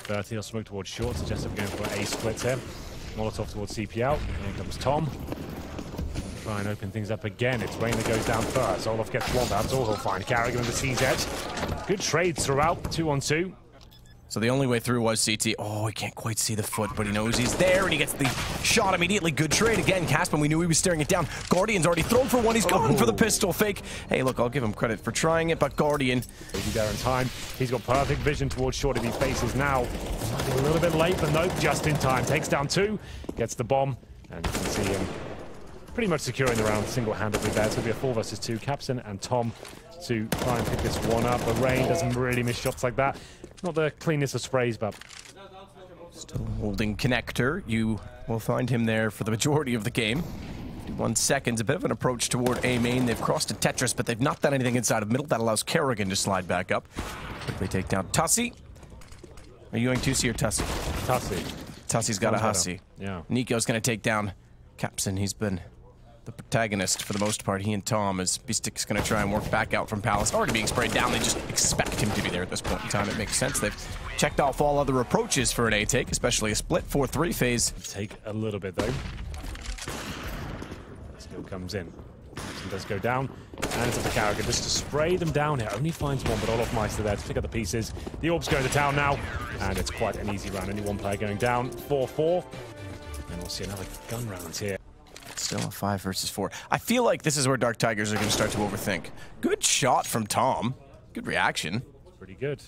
30. He'll smoke towards short, suggestive going for A splits here. Molotov towards CPL. Here comes Tom. Try and open things up again. It's Rain that goes down first. Olof gets one. That's all he'll find. Carrigan in the CZ. Good trades throughout. 2-on-2. So the only way through was CT. Oh, he can't quite see the foot, but he knows he's there, and he gets the shot immediately. Good trade again. Caspin, we knew he was staring it down. Guardian's already thrown for one. He's gone for the pistol fake. Hey, look, I'll give him credit for trying it, but Guardian... He's there in time. He's got perfect vision towards short if he faces now. A little bit late, but nope, just in time. Takes down 2, gets the bomb, and you can see him pretty much securing the round single-handedly there. It's going to be a 4 versus 2. Capson and Tom to try and pick this one up, but Rain doesn't really miss shots like that. Not the cleanest of sprays, but... Still holding connector. You will find him there for the majority of the game. 51 seconds, a bit of an approach toward A main. They've crossed to Tetris, but they've not done anything inside of middle. That allows Kerrigan to slide back up. Quickly take down Tussie. Are you going Tusi or Tussie? Tussie. Tussie's got a hussy. Yeah. Niko's going to take down Capson. He's been the protagonist for the most part. He and Tom, as Beastic's going to try and work back out from Palace. Already being sprayed down. They just expect him to be there at this point in time. It makes sense. They've checked off all other approaches for an A take, especially a split 4-3 phase. Take a little bit though. Still comes in. He does go down, and it's up to Carrigan just to spray them down here. Only finds one, but Olofmeister there to pick up the pieces. The Orb's going to town now, and it's quite an easy round. Only one player going down. 4-4. And we'll see another gun round here. Still a 5 versus 4. I feel like this is where Dark Tigers are going to start to overthink. Good shot from Tom. Good reaction. Pretty good.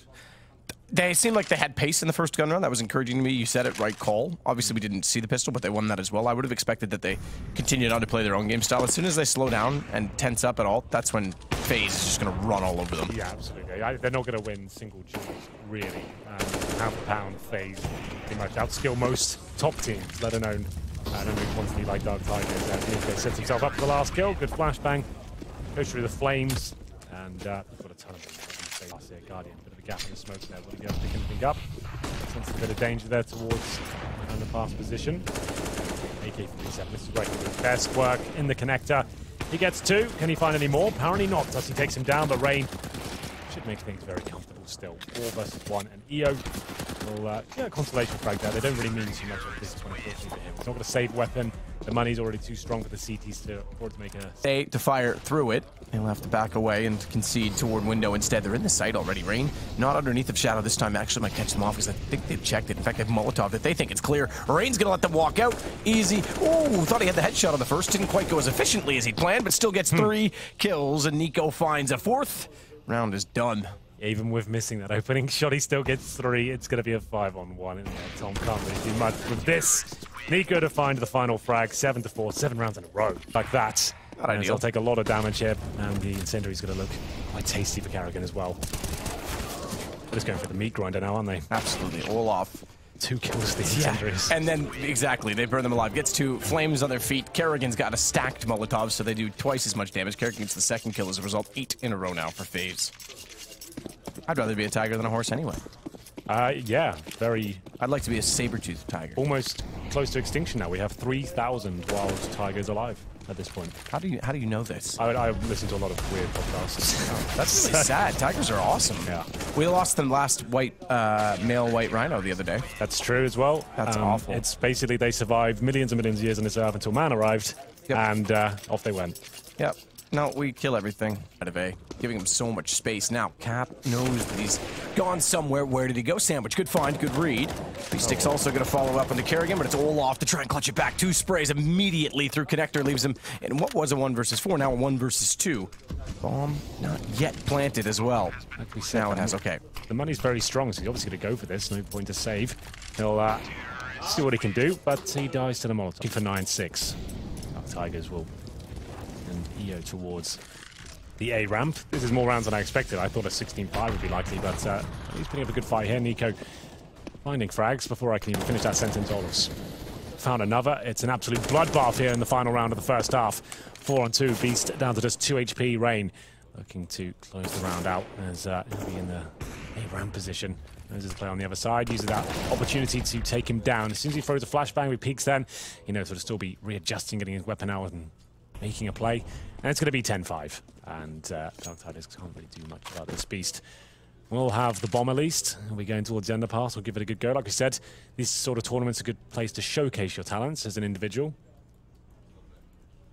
They seemed like they had pace in the first gun round. That was encouraging to me. You said it right call. Obviously, we didn't see the pistol, but they won that as well. I would have expected that they continued on to play their own game style. As soon as they slow down and tense up at all, that's when FaZe is just going to run all over them. Yeah, absolutely. They're not going to win single duels, really. Pound for pound, FaZe pretty much outskill most top teams, let alone an only quantity like Dark Tigers. Niko sets himself up for the last kill. Good flashbang. Goes through the flames, and they've got a ton of them. Guardian, bit of a gap in the smoke there. Will he be able to pick anything up? Sense a bit of danger there towards the underpass position. AK-47, this is where he can do his best work in the connector. He gets 2. Can he find any more? Apparently not. Tussie takes him down, but Rain should make things very comfortable still. 4 versus 1, and EO will get a consolation frag there. They don't really mean too much of this 2014 for him. He's not going to save weapon. The money's already too strong for the CTs to make a... They to fire through it. They'll have to back away and concede toward window instead. They're in the site already. Rain not underneath of Shadow this time. Actually might catch them off because I think they've checked it. In fact, they've Molotov that they think it's clear. Rain's going to let them walk out. Easy. Ooh, thought he had the headshot on the first. Didn't quite go as efficiently as he'd planned, but still gets 3 kills, and Niko finds a 4th. Round is done. Even with missing that opening shot, he still gets 3. It's going to be a 5-on-1 in there. Tom can't really do much with this. Niko to find the final frag, 7-4, 7 rounds in a row. Like that. And he'll take a lot of damage here, and the incendiary's going to look quite tasty for Carrigan as well. They're just going for the meat grinder now, aren't they? Absolutely. Olaf. 2 kills the incendiaries. And then, exactly, they burn them alive. Gets 2 flames on their feet. Kerrigan's got a stacked Molotov, so they do twice as much damage. Kerrigan gets the 2nd kill as a result. 8 in a row now for FaZe. I'd rather be a tiger than a horse anyway. Yeah, very... I'd like to be a saber-toothed tiger. Almost close to extinction now. We have 3,000 wild tigers alive at this point. How do you know this? I listen to a lot of weird podcasts. That's really sad. Tigers are awesome. Yeah. We lost the last male white rhino the other day. That's true as well. That's awful. It's basically they survived millions and millions of years on this earth until man arrived, and off they went. Yep. No, we kill everything out of A, giving him so much space. Now, Cap knows that he's gone somewhere. Where did he go? Sandwich. Good find, good read. Beastic's also going to follow up into Kerrigan, but it's Olaf to try and clutch it back. 2 sprays immediately through connector, leaves him in what was a 1 versus 4, now a 1 versus 2. Bomb not yet planted as well. Like we said, now it has, okay. The money's very strong, so he's obviously going to go for this. No point to save. He'll see what he can do, but he dies to the Molotov. Looking for 9-6. Tigers will... and EO towards the A ramp. This is more rounds than I expected. I thought a 16-5 would be likely, but he's putting up a good fight here. Niko finding frags before I can even finish that sentence. Olof's found another. It's an absolute bloodbath here in the final round of the first half. 4-on-2. Beast down to just 2 HP. Rain looking to close the round out as he'll be in the A ramp position. There's his play on the other side, uses that opportunity to take him down. As soon as he throws a flashbang with peeks then, you know, sort of still be readjusting, getting his weapon out and making a play. And it's going to be 10-5. And Dark Tigers can't really do much about this Beast. We'll have the bomb at least. We're going towards the underpass. We'll give it a good go. Like we said, these sort of tournaments are a good place to showcase your talents as an individual.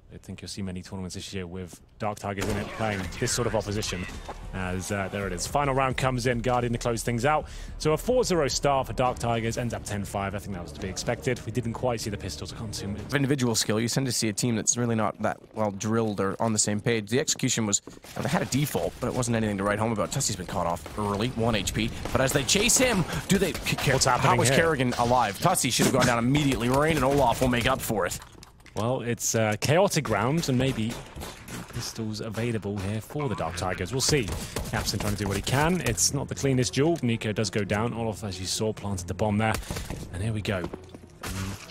I don't think you'll see many tournaments this year with Dark Tigers in it playing this sort of opposition. As there it is. Final round comes in, Guardian to close things out. So a 4-0 start for Dark Tigers, ends up 10-5. I think that was to be expected. We didn't quite see the pistols come too much. Individual skill, you tend to see a team that's really not that well drilled or on the same page. The execution was, they had a default, but it wasn't anything to write home about. Tussie's been caught off early, 1 HP. But as they chase him, do they... What's happening How is here? Kerrigan alive? Tussie should have gone down immediately. Rain and Olaf will make up for it. Well, it's a chaotic round, and maybe pistols available here for the Dark Tigers. We'll see. Capson trying to do what he can. It's not the cleanest duel. Niko does go down. Olaf, as you saw, planted the bomb there. And here we go.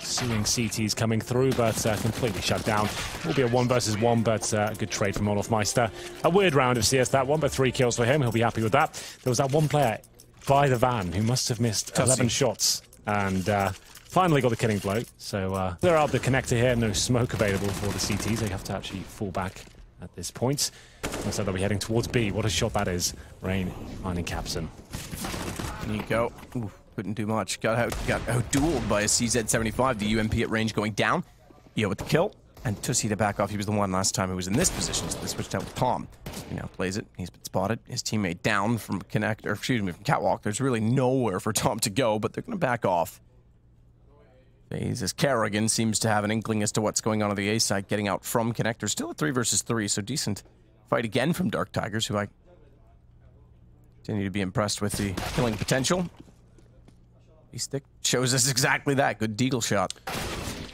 Suing CT's coming through, but completely shut down. Will be a 1 versus 1, but a good trade from Olofmeister. A weird round of CS, that one, but 3 kills for him. He'll be happy with that. There was that one player by the van who must have missed 11 shots. And... finally got the killing blow, so they're out the connector here, no smoke available for the CTs. They have to actually fall back at this point. Looks like they'll be heading towards B. What a shot that is. Rain finding Capson. Niko, couldn't do much. Got out-dueled by a CZ-75, the UMP at range going down. Eo with the kill, and Tussie to back off. He was the one last time who was in this position, so they switched out with Tom. He now plays it. He's been spotted. His teammate down from from Catwalk. There's really nowhere for Tom to go, but they're going to back off. FaZe, Kerrigan seems to have an inkling as to what's going on the A side, getting out from connector. Still a 3 versus 3, so decent fight again from Dark Tigers, who I continue to be impressed with the killing potential. B-Stick shows us exactly that. Good deagle shot.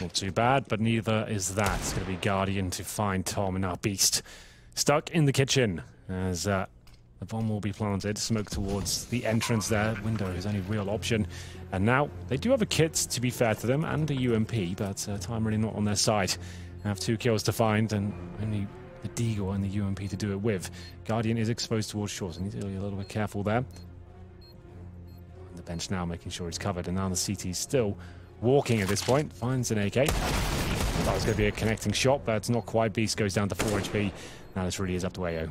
Not too bad, but neither is that. It's going to be Guardian to find Tom, and our Beast stuck in the kitchen as the bomb will be planted. Smoke towards the entrance there. Window is only real option. And now, they do have a kit, to be fair to them, and a UMP, but time really not on their side. They have 2 kills to find, and only the Deagle and the UMP to do it with. Guardian is exposed towards short, so need to be a little bit careful there. On the bench now, making sure he's covered, and now the CT's still walking at this point. Finds an AK. That was going to be a connecting shot, but it's not quite. Beast goes down to 4 HP. Now this really is up to AO.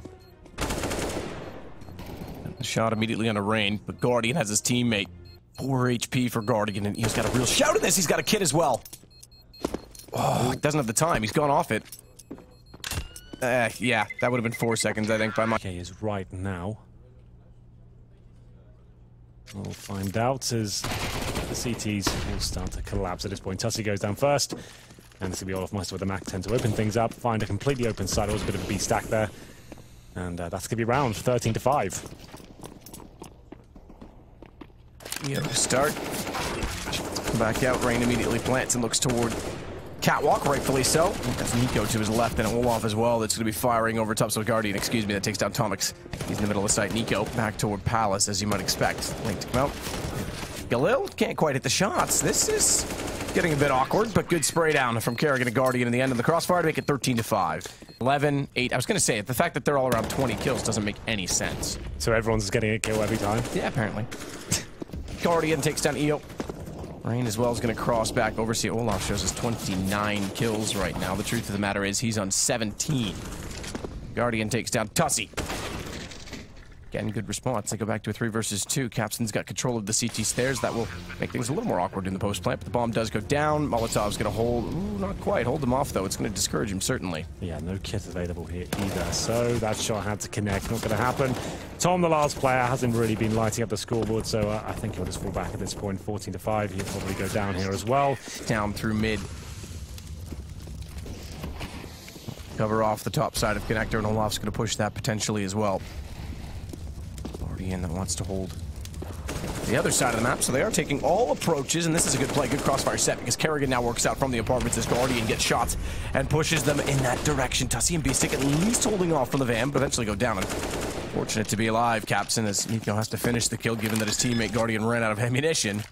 Shot immediately on a Rain, but Guardian has his teammate. 4 HP for Guardian, and he's got a real shout at this. He's got a kit as well. Oh, he doesn't have the time. He's gone off it. Yeah, that would have been 4 seconds, I think, by my... Okay, is right now. We'll find out as the CTs will start to collapse at this point. Tussie goes down first, and this will be Olofmeister with the Mac 10 to open things up. Find a completely open side. There was a bit of a B stack there. And that's going to be round 13-5. Yeah, start. Come back out. Rain immediately plants and looks toward Catwalk, rightfully so. That's Niko to his left and Olaf as well. That's going to be firing over top. So Guardian, excuse me, that takes down Tomix. He's in the middle of the site. Niko back toward Palace, as you might expect. Link to come out. Galil can't quite hit the shots. This is getting a bit awkward, but good spray down from Kerrigan and Guardian in the end of the crossfire to make it 13-5. 11, 8. I was going to say, the fact that they're all around 20 kills doesn't make any sense. So everyone's getting a kill every time? Yeah, apparently. Guardian takes down Eo. Rain as well is going to cross back over. See, Olaf shows us 29 kills right now. The truth of the matter is he's on 17. Guardian takes down Tussie. Again, good response. They go back to a 3 versus 2. Capson's got control of the CT stairs. That will make things a little more awkward in the post plant, but the bomb does go down. Molotov's going to hold... Ooh, not quite. Hold him off, though. It's going to discourage him, certainly. Yeah, no kit available here either. So that shot had to connect. Not going to happen. Tom, the last player, hasn't really been lighting up the scoreboard, so I think he'll just fall back at this point. 14-5. He'll probably go down here as well. Down through mid. Cover off the top side of connector, and Olaf's going to push that potentially as well. Guardian that wants to hold the other side of the map, so they are taking all approaches, and this is a good play, good crossfire set, because Kerrigan now works out from the apartments as Guardian gets shots and pushes them in that direction. Tussie and B-Stick at least holding off from the van, but eventually go down. And fortunate to be alive, Capson, as Niko has to finish the kill, given that his teammate Guardian ran out of ammunition.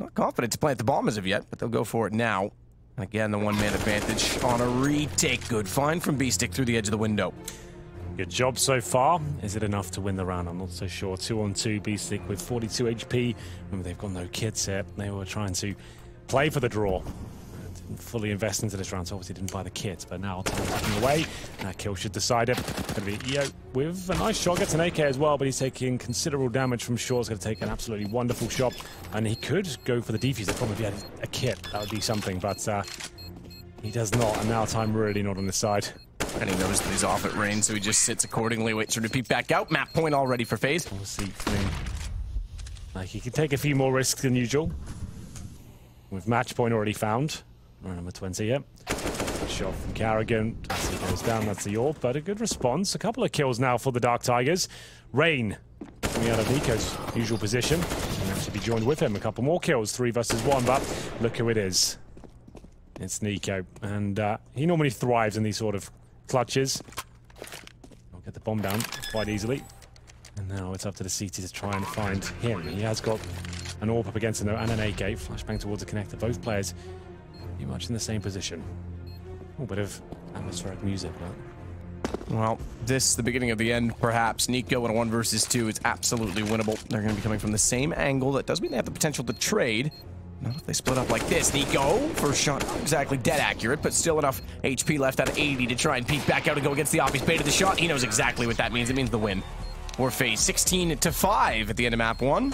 Not confident to plant the bomb as of yet, but they'll go for it now. And again, the one-man advantage on a retake. Good find from B-Stick through the edge of the window. Good job so far. Is it enough to win the round? I'm not so sure. 2-on-2, B-Stick with 42 HP. Remember, they've got no kits here. They were trying to play for the draw. And fully invest into this round, so obviously didn't buy the kit, but now time ticking away. That kill should decide it. Going to be EO with a nice shot, gets an AK as well, but he's taking considerable damage from short. He's going to take an absolutely wonderful shot, and he could go for the defuse. The problem if he had a kit, that would be something, but he does not, and now time really not on his side. And he noticed that he's off at Rain, so he just sits accordingly, waits for him to peek back out. Map point already for FaZe. We'll see. Like, he could take a few more risks than usual. With match point already found. Round number 20 here. Shot from Carrigan. As he goes down, that's the AWP, but a good response. A couple of kills now for the Dark Tigers. Rain coming out of Niko's usual position. And actually be joined with him. A couple more kills, 3 versus 1, but look who it is. It's Niko, and he normally thrives in these sort of clutches. I'll get the bomb down quite easily. And now it's up to the CT to try and find him. He has got an AWP up against him though, and an AK. Flashbang towards the connector. Both players pretty much in the same position. A bit of atmospheric music, but... Well, this, the beginning of the end, perhaps. Niko in a 1 versus 2 is absolutely winnable. They're going to be coming from the same angle. That does mean they have the potential to trade. Not if they split up like this. Niko, first shot, not exactly dead accurate, but still enough HP left out of 80 to try and peek back out and go against the off. He's baited the shot. He knows exactly what that means. It means the win. Or FaZe 16-5 at the end of map 1.